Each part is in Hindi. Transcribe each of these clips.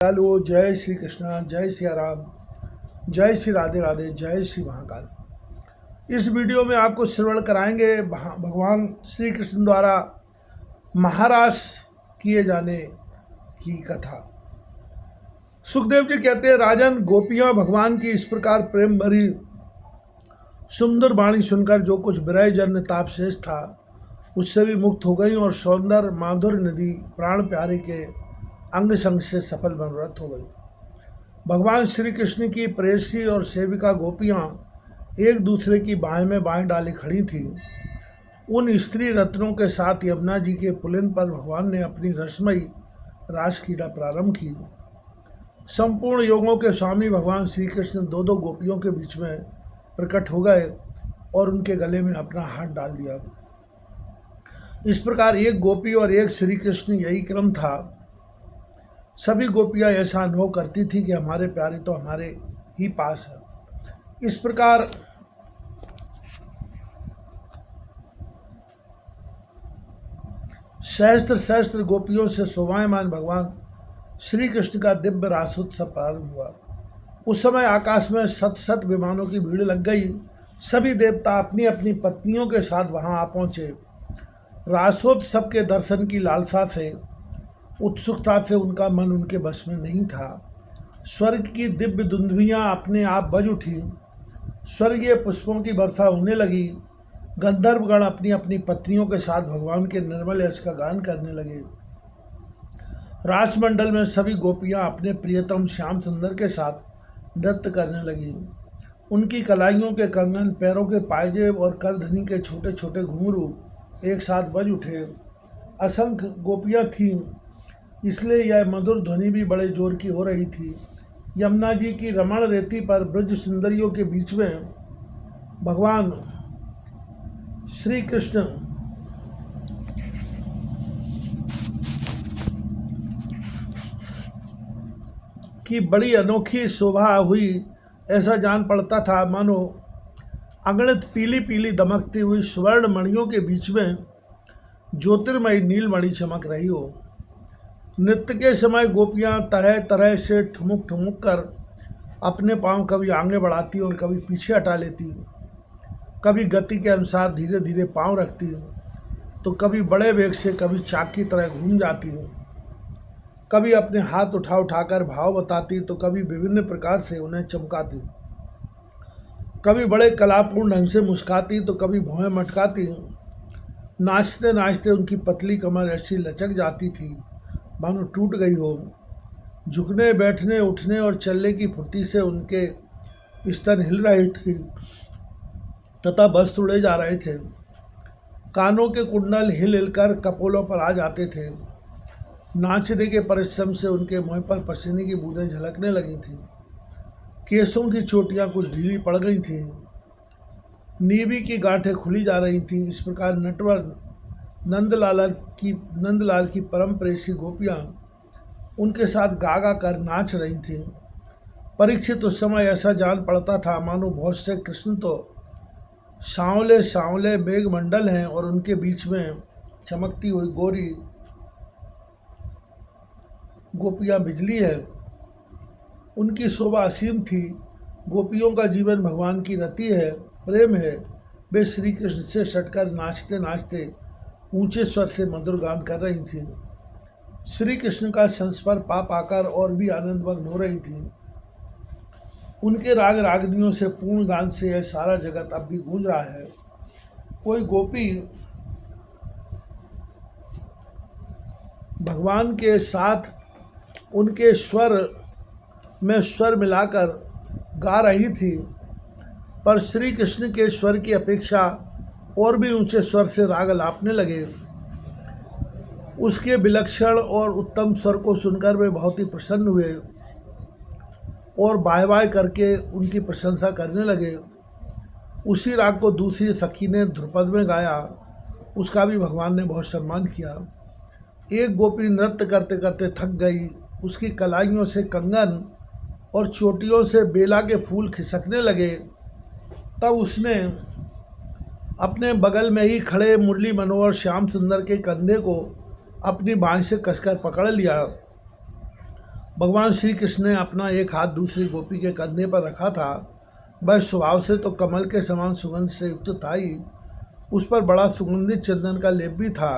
हेलो, जय श्री कृष्णा, जय सिया राम, जय श्री राधे राधे, जय श्री महाकाल। इस वीडियो में आपको श्रवण कराएंगे भगवान श्री कृष्ण द्वारा महारास किए जाने की कथा। सुखदेव जी कहते हैं, राजन, गोपियां भगवान की इस प्रकार प्रेम भरी सुंदर वाणी सुनकर जो कुछ विरह जन्य ताप शेष था उससे भी मुक्त हो गई और सौंदर्य माधुर्य नदी प्राण प्यारे के अंग संग से सफल मनोरथ हो गई। भगवान श्री कृष्ण की प्रेयसी और सेविका गोपियां एक दूसरे की बाहें में बाहें डाली खड़ी थीं। उन स्त्री रत्नों के साथ यमुना जी के पुलिन पर भगवान ने अपनी रसमयी रास क्रीड़ा प्रारंभ की। संपूर्ण योगों के स्वामी भगवान श्री कृष्ण दो दो गोपियों के बीच में प्रकट हो गए और उनके गले में अपना हाथ डाल दिया। इस प्रकार एक गोपी और एक श्री कृष्ण, यही क्रम था। सभी गोपियां ऐसा अनुभव करती थी कि हमारे प्यारे तो हमारे ही पास है। इस प्रकार सहस्त्र सहस्त्र गोपियों से शोभायमान भगवान श्री कृष्ण का दिव्य रासोत्सव प्रारंभ हुआ। उस समय आकाश में शत शत विमानों की भीड़ लग गई। सभी देवता अपनी अपनी पत्नियों के साथ वहां आ पहुंचे। रासोत्सव के दर्शन की लालसा से, उत्सुकता से उनका मन उनके बस में नहीं था। स्वर्ग की दिव्य दुंदुभियाँ अपने आप बज उठी। स्वर्गीय पुष्पों की वर्षा होने लगी। गंधर्वगण अपनी अपनी पत्नियों के साथ भगवान के निर्मल यश का गान करने लगे। राजमंडल में सभी गोपियाँ अपने प्रियतम श्याम सुंदर के साथ नृत्य करने लगी। उनकी कलाइयों के कंगन, पैरों के पायजेब और करधनी के छोटे छोटे घुंघरू एक साथ बज उठे। असंख्य गोपियाँ थीं, इसलिए यह मधुर ध्वनि भी बड़े जोर की हो रही थी। यमुना जी की रमण रेती पर ब्रज सुंदरियों के बीच में भगवान श्री कृष्ण की बड़ी अनोखी शोभा हुई। ऐसा जान पड़ता था मानो अगणित पीली पीली दमकती हुई स्वर्ण मणियों के बीच में ज्योतिर्मयी नीलमणि चमक रही हो। नृत्य के समय गोपियां तरह तरह से ठुमुक ठुमुक कर अपने पांव कभी आगे बढ़ाती और कभी पीछे हटा लेती, कभी गति के अनुसार धीरे धीरे पांव रखती, तो कभी बड़े वेग से, कभी चाक की तरह घूम जाती, कभी अपने हाथ उठा उठाकर भाव बताती, तो कभी विभिन्न प्रकार से उन्हें चमकाती, कभी बड़े कलापूर्ण ढंग से मुस्काती, तो कभी भौहें मटकाती। नाचते नाचते उनकी पतली कमर ऐसी लचक जाती थी मानो टूट गई हो। झुकने, बैठने, उठने और चलने की फुर्ती से उनके स्तन हिल रहे थे तथा वस्त्र उड़े जा रहे थे। कानों के कुंडल हिल हिलकर कपोलों पर आ जाते थे। नाचने के परिश्रम से उनके मुंह पर पसीने की बूंदें झलकने लगी थीं। केसों की चोटियां कुछ ढीली पड़ गई थीं। नीवी की गांठें खुली जा रही थीं। इस प्रकार नटवर नंदलाल की परम प्रेसी गोपियां उनके साथ गागा कर नाच रही थीं। परीक्षित उस समय ऐसा जान पड़ता था मानो बहुत से कृष्ण तो सांवले सांवले मेघमंडल हैं और उनके बीच में चमकती हुई गोरी गोपियां बिजली है। उनकी शोभा असीम थी। गोपियों का जीवन भगवान की रति है, प्रेम है। वे श्री कृष्ण से सटकर नाचते नाचते ऊंचे स्वर से मधुर गान कर रही थी। श्री कृष्ण का संस्पर्श पा पाकर और भी आनंदमग्न हो रही थी। उनके राग रागनियों से पूर्ण गान से यह सारा जगत अब भी गूंज रहा है। कोई गोपी भगवान के साथ उनके स्वर में स्वर मिलाकर गा रही थी, पर श्री कृष्ण के स्वर की अपेक्षा और भी ऊंचे स्वर से राग लापने लगे। उसके विलक्षण और उत्तम स्वर को सुनकर वे बहुत ही प्रसन्न हुए और बाय बाय करके उनकी प्रशंसा करने लगे। उसी राग को दूसरी सखी ने ध्रुपद में गाया, उसका भी भगवान ने बहुत सम्मान किया। एक गोपी नृत्य करते करते थक गई। उसकी कलाइयों से कंगन और चोटियों से बेला के फूल खिसकने लगे। तब उसने अपने बगल में ही खड़े मुरली मनोहर श्याम सुंदर के कंधे को अपनी बाँह से कसकर पकड़ लिया। भगवान श्री कृष्ण ने अपना एक हाथ दूसरी गोपी के कंधे पर रखा था। वह स्वभाव से तो कमल के समान सुगंध से युक्त था ही, उस पर बड़ा सुगंधित चंदन का लेप भी था।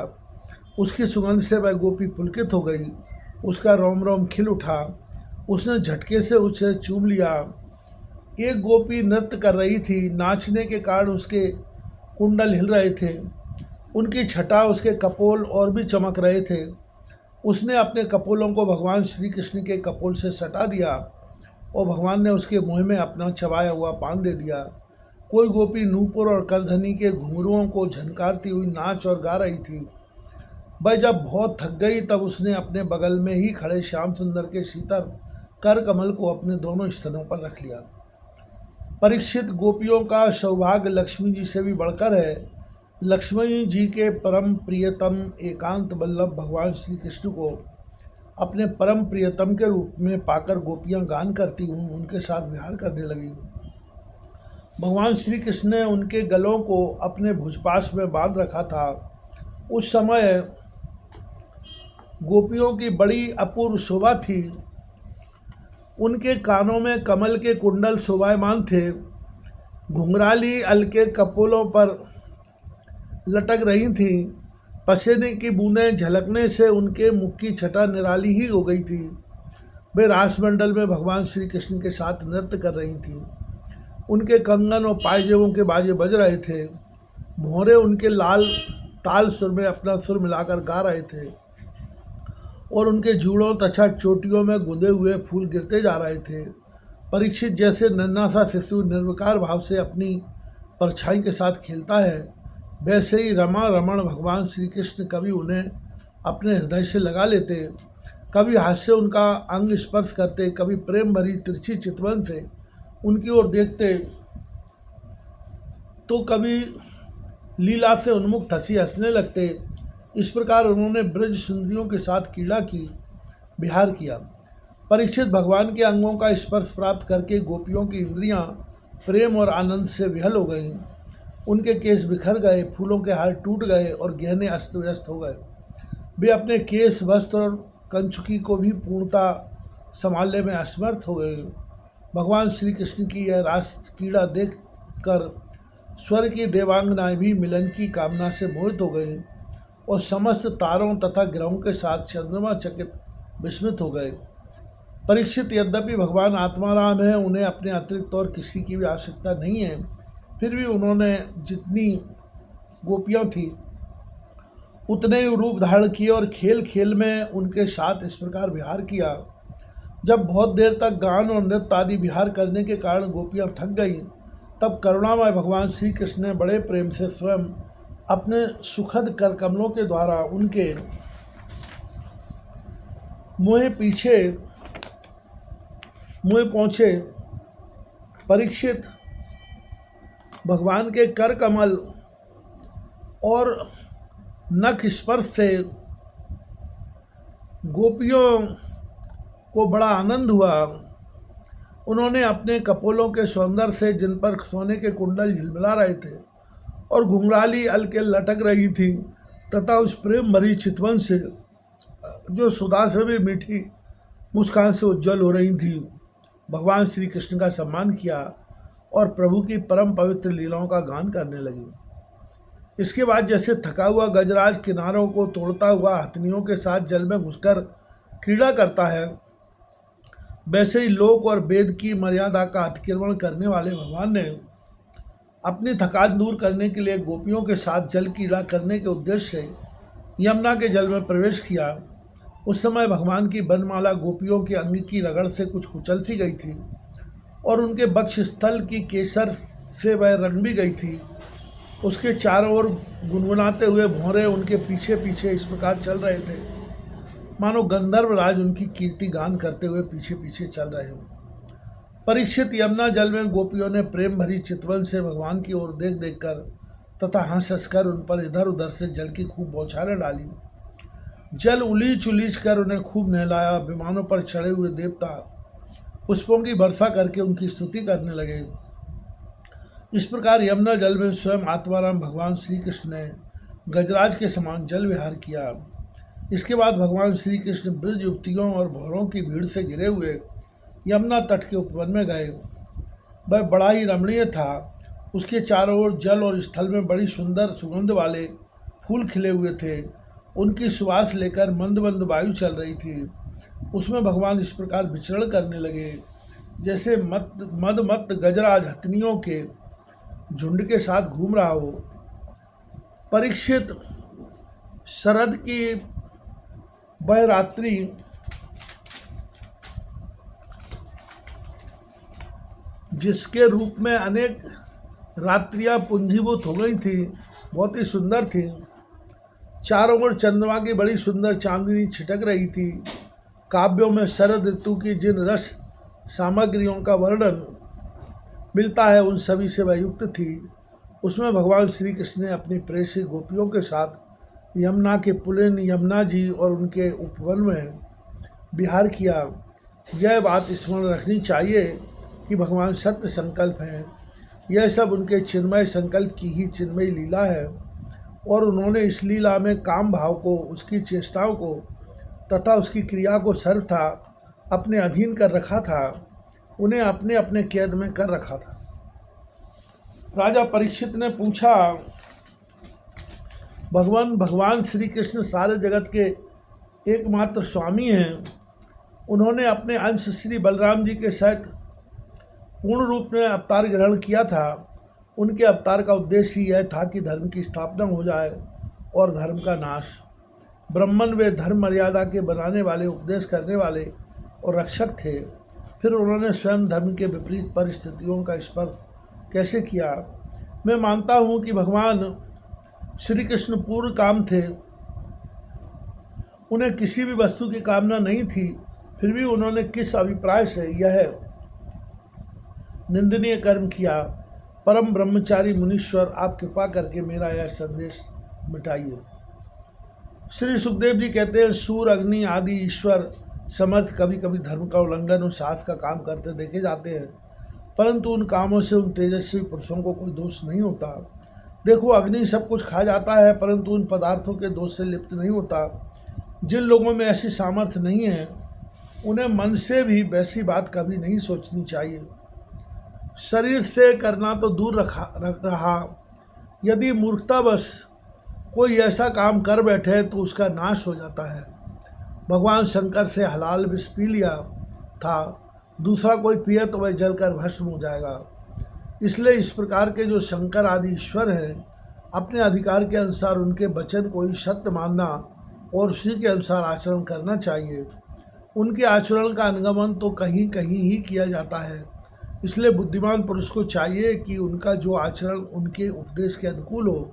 उसकी सुगंध से वह गोपी पुलकित हो गई, उसका रोम रोम खिल उठा। उसने झटके से उसे चूम लिया। एक गोपी नृत्य कर रही थी, नाचने के कारण उसके कुंडल हिल रहे थे, उनकी छटा उसके कपोल और भी चमक रहे थे। उसने अपने कपोलों को भगवान श्री कृष्ण के कपोल से सटा दिया और भगवान ने उसके मुँह में अपना चबाया हुआ पान दे दिया। कोई गोपी नूपुर और करधनी के घुंघरुओं को झनकारती हुई नाच और गा रही थी। वह जब बहुत थक गई तब उसने अपने बगल में ही खड़े श्याम सुंदर के शीतल कर कमल को अपने दोनों स्तनों पर रख लिया। परीक्षित, गोपियों का सौभाग्य लक्ष्मी जी से भी बढ़कर है। लक्ष्मी जी के परम प्रियतम एकांत वल्लभ भगवान श्री कृष्ण को अपने परम प्रियतम के रूप में पाकर गोपियां गान करती हूँ उनके साथ विहार करने लगी। भगवान श्री कृष्ण ने उनके गलों को अपने भुजपाश में बांध रखा था। उस समय गोपियों की बड़ी अपूर्व शोभा थी। उनके कानों में कमल के कुंडल शोभायमान थे, घुंघराली अलके कपोलों पर लटक रही थीं। पसीने की बूंदें झलकने से उनके मुख की छटा निराली ही हो गई थी। वे रासमंडल में भगवान श्री कृष्ण के साथ नृत्य कर रही थीं। उनके कंगन और पायजेबों के बाजे बज रहे थे। भौरे उनके लाल ताल सुर में अपना सुर मिलाकर गा रहे थे और उनके जूड़ों तथा चोटियों में गुंदे हुए फूल गिरते जा रहे थे। परीक्षित, जैसे नन्हा सा शिशु निर्विकार भाव से अपनी परछाई के साथ खेलता है, वैसे ही रमा रमण भगवान श्री कृष्ण कभी उन्हें अपने हृदय से लगा लेते, कभी हाथ से उनका अंग स्पर्श करते, कभी प्रेम भरी तिरछी चितवन से उनकी ओर देखते, तो कभी लीला से उन्मुक्त हंसी हंसने लगते। इस प्रकार उन्होंने ब्रज सुंदरियों के साथ क्रीड़ा की, विहार किया। परीक्षित, भगवान के अंगों का स्पर्श प्राप्त करके गोपियों की इंद्रियां प्रेम और आनंद से विहल हो गईं। उनके केश बिखर गए, फूलों के हार टूट गए और गहने अस्त व्यस्त हो गए। वे अपने केश, वस्त्र और कंचुकी को भी पूर्णता संभालने में असमर्थ हो गए। भगवान श्री कृष्ण की यह रास क्रीड़ा देख कर स्वर्ग की देवांगनाएं भी मिलन की कामना से मोहित हो गई और समस्त तारों तथा ग्रहों के साथ चंद्रमा चकित विस्मित हो गए। परीक्षित, यद्यपि भगवान आत्माराम है, उन्हें अपने अतिरिक्त और किसी की भी आवश्यकता नहीं है, फिर भी उन्होंने जितनी गोपियाँ थी उतने ही रूप धारण किए और खेल खेल में उनके साथ इस प्रकार विहार किया। जब बहुत देर तक गान और नृत्य आदि विहार करने के कारण गोपियाँ थक गईं, तब करुणामय भगवान श्री कृष्ण ने बड़े प्रेम से स्वयं अपने सुखद कर कमलों के द्वारा उनके मुँह पहुँचे। परीक्षित, भगवान के कर कमल और नख स्पर्श से गोपियों को बड़ा आनंद हुआ। उन्होंने अपने कपोलों के सौंदर्य से, जिन पर सोने के कुंडल झिलमिला रहे थे और घुंघराली अलके लटक रही थी, तथा उस प्रेम भरी चितवन से जो सुधा से भी मीठी मुस्कान से उज्जवल हो रही थी, भगवान श्री कृष्ण का सम्मान किया और प्रभु की परम पवित्र लीलाओं का गान करने लगी। इसके बाद जैसे थका हुआ गजराज किनारों को तोड़ता हुआ हथनियों के साथ जल में घुसकर क्रीड़ा करता है, वैसे ही लोक और वेद की मर्यादा का अतिक्रमण करने वाले भगवान ने अपनी थकान दूर करने के लिए गोपियों के साथ जल क्रीड़ा करने के उद्देश्य से यमुना के जल में प्रवेश किया। उस समय भगवान की बनमाला गोपियों के अंग की रगड़ से कुछ कुचल सी गई थी और उनके वक्ष स्थल की केसर से वह रंग भी गई थी। उसके चारों ओर गुनगुनाते हुए भौरे उनके पीछे पीछे इस प्रकार चल रहे थे मानो गंधर्व राज उनकी कीर्ति गान करते हुए पीछे पीछे चल रहे हों। परीक्षित, यमुना जल में गोपियों ने प्रेम भरी चितवन से भगवान की ओर देख देख कर तथा हंस हंस कर उन पर इधर उधर से जल की खूब बौछारें डाली। जल उलीच उलीच कर उन्हें खूब नहलाया। विमानों पर चढ़े हुए देवता पुष्पों की वर्षा करके उनकी स्तुति करने लगे। इस प्रकार यमुना जल में स्वयं आत्माराम भगवान श्री कृष्ण ने गजराज के समान जल विहार किया। इसके बाद भगवान श्री कृष्ण ब्रज युवतियों और भौरों की भीड़ से घिरे हुए यमुना तट के उपवन में गए। वह बड़ा ही रमणीय था। उसके चारों ओर जल और स्थल में बड़ी सुंदर सुगंध वाले फूल खिले हुए थे। उनकी सुवास लेकर मंद मंद वायु चल रही थी। उसमें भगवान इस प्रकार विचरण करने लगे जैसे मद गजराज हथनियों के झुंड के साथ घूम रहा हो। परीक्षित, शरद की वह रात्रि जिसके रूप में अनेक रात्रियां पुंजीभूत हो गई थी, बहुत ही सुंदर थी। चारों ओर चंद्रमा की बड़ी सुंदर चांदनी छिटक रही थी। काव्यों में शरद ऋतु की जिन रस सामग्रियों का वर्णन मिलता है उन सभी से वह युक्त थी। उसमें भगवान श्री कृष्ण ने अपनी प्रेयसी गोपियों के साथ यमुना के पुलिन यमुना जी और उनके उपवन में विहार किया। यह बात स्मरण रखनी चाहिए कि भगवान सत्य संकल्प हैं। यह सब उनके चिन्मय संकल्प की ही चिन्मयी लीला है और उन्होंने इस लीला में काम भाव को, उसकी चेष्टाओं को तथा उसकी क्रिया को सर्वथा अपने अधीन कर रखा था। उन्हें अपने अपने कैद में कर रखा था। राजा परीक्षित ने पूछा, भगवान श्री कृष्ण सारे जगत के एकमात्र स्वामी हैं। उन्होंने अपने अंश श्री बलराम जी के सहित पूर्ण रूप में अवतार ग्रहण किया था। उनके अवतार का उद्देश्य यह था कि धर्म की स्थापना हो जाए और धर्म का नाश। ब्राह्मण वे धर्म मर्यादा के बनाने वाले, उपदेश करने वाले और रक्षक थे। फिर उन्होंने स्वयं धर्म के विपरीत परिस्थितियों का स्पर्श कैसे किया। मैं मानता हूँ कि भगवान श्री कृष्ण पूर्ण काम थे। उन्हें किसी भी वस्तु की कामना नहीं थी। फिर भी उन्होंने किस अभिप्राय से यह निंदनीय कर्म किया। परम ब्रह्मचारी मुनीश्वर, आप कृपा करके मेरा यह संदेश मिटाइए। श्री सुखदेव जी कहते हैं, सूर, अग्नि आदि ईश्वर समर्थ कभी कभी धर्म का उल्लंघन और साथ का काम करते देखे जाते हैं, परंतु उन कामों से उन तेजस्वी पुरुषों को कोई दोष नहीं होता। देखो, अग्नि सब कुछ खा जाता है परंतु उन पदार्थों के दोष से लिप्त नहीं होता। जिन लोगों में ऐसी सामर्थ्य नहीं है उन्हें मन से भी वैसी बात कभी नहीं सोचनी चाहिए। शरीर से करना तो दूर रख रहा, यदि मूर्खतावश कोई ऐसा काम कर बैठे तो उसका नाश हो जाता है। भगवान शंकर से हलाल विष पी लिया था, दूसरा कोई पिए तो वह जलकर भस्म हो जाएगा। इसलिए इस प्रकार के जो शंकर आदि ईश्वर हैं, अपने अधिकार के अनुसार उनके वचन को ही सत्य मानना और उसी के अनुसार आचरण करना चाहिए। उनके आचरण का अनुगमन तो कहीं कहीं ही किया जाता है। इसलिए बुद्धिमान पुरुष को चाहिए कि उनका जो आचरण उनके उपदेश के अनुकूल हो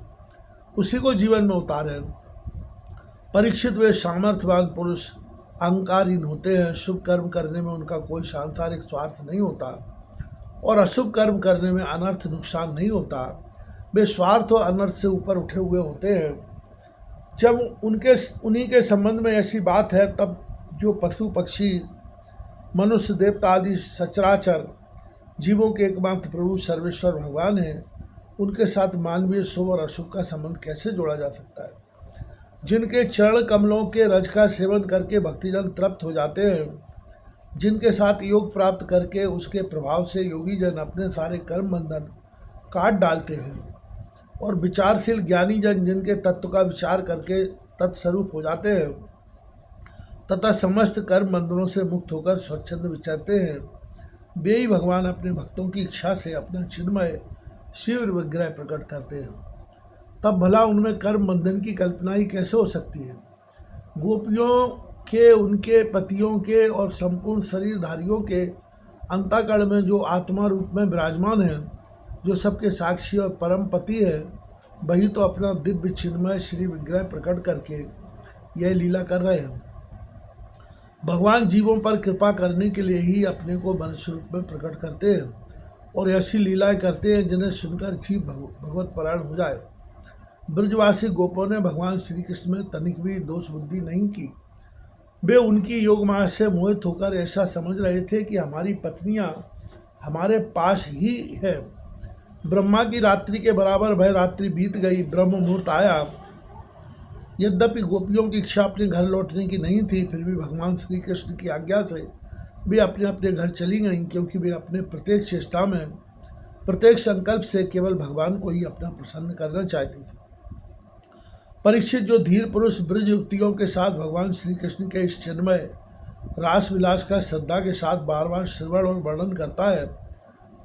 उसी को जीवन में उतारें। परीक्षित वे सामर्थ्यवान पुरुष अहंकारहीन होते हैं। शुभ कर्म करने में उनका कोई सांसारिक स्वार्थ नहीं होता और अशुभ कर्म करने में अनर्थ नुकसान नहीं होता। वे स्वार्थ और अनर्थ से ऊपर उठे हुए होते हैं। जब उन्हीं के संबंध में ऐसी बात है तब जो पशु पक्षी मनुष्य देवता आदि सचराचर जीवों के एकमात्र प्रभु सर्वेश्वर भगवान हैं, उनके साथ मानवीय शुभ और अशुभ का संबंध कैसे जोड़ा जा सकता है। जिनके चरण कमलों के रज का सेवन करके भक्तिजन तृप्त हो जाते हैं, जिनके साथ योग प्राप्त करके उसके प्रभाव से योगी जन अपने सारे कर्म बंधन काट डालते हैं और विचारशील ज्ञानी जन जिनके तत्व का विचार करके तत्स्वरूप हो जाते हैं तथा समस्त कर्म बंधनों से मुक्त होकर स्वच्छंद विचरते हैं, वे ही भगवान अपने भक्तों की इच्छा से अपना चिन्मय शिव विग्रह प्रकट करते हैं। तब भला उनमें कर्म बंधन की कल्पना ही कैसे हो सकती है। गोपियों के, उनके पतियों के और संपूर्ण शरीरधारियों के अंतःकरण में जो आत्मा रूप में विराजमान है, जो सबके साक्षी और परम पति है, वही तो अपना दिव्य चिन्मय श्री विग्रह प्रकट करके यह लीला कर रहे हैं। भगवान जीवों पर कृपा करने के लिए ही अपने को मनुष्य रूप में प्रकट करते हैं और ऐसी लीलाएं करते हैं जिन्हें सुनकर जीव भगवत परायण हो जाए। ब्रजवासी गोपों ने भगवान श्री कृष्ण में तनिक भी दोष बुद्धि नहीं की। वे उनकी योग माया से मोहित होकर ऐसा समझ रहे थे कि हमारी पत्नियां हमारे पास ही है। ब्रह्मा की रात्रि के बराबर वह रात्रि बीत गई। ब्रह्म मुहूर्त आया। यद्यपि गोपियों की इच्छा अपने घर लौटने की नहीं थी, फिर भी भगवान श्री कृष्ण की आज्ञा से वे अपने अपने घर चली गईं, क्योंकि वे अपने प्रत्येक चेष्टा में, प्रत्येक संकल्प से केवल भगवान को ही अपना प्रसन्न करना चाहती थी। परीक्षित जो धीर पुरुष ब्रज युक्तियों के साथ भगवान श्री कृष्ण के इस चिन्मय रास विलास का श्रद्धा के साथ बार बार श्रवण और वर्णन करता है,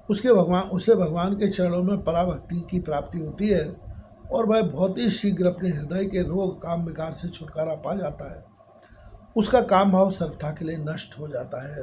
उसे भगवान के चरणों में पराभक्ति की प्राप्ति होती है और वह बहुत ही शीघ्र अपने हृदय के रोग काम विकार से छुटकारा पा जाता है। उसका काम भाव सर्वथा के लिए नष्ट हो जाता है।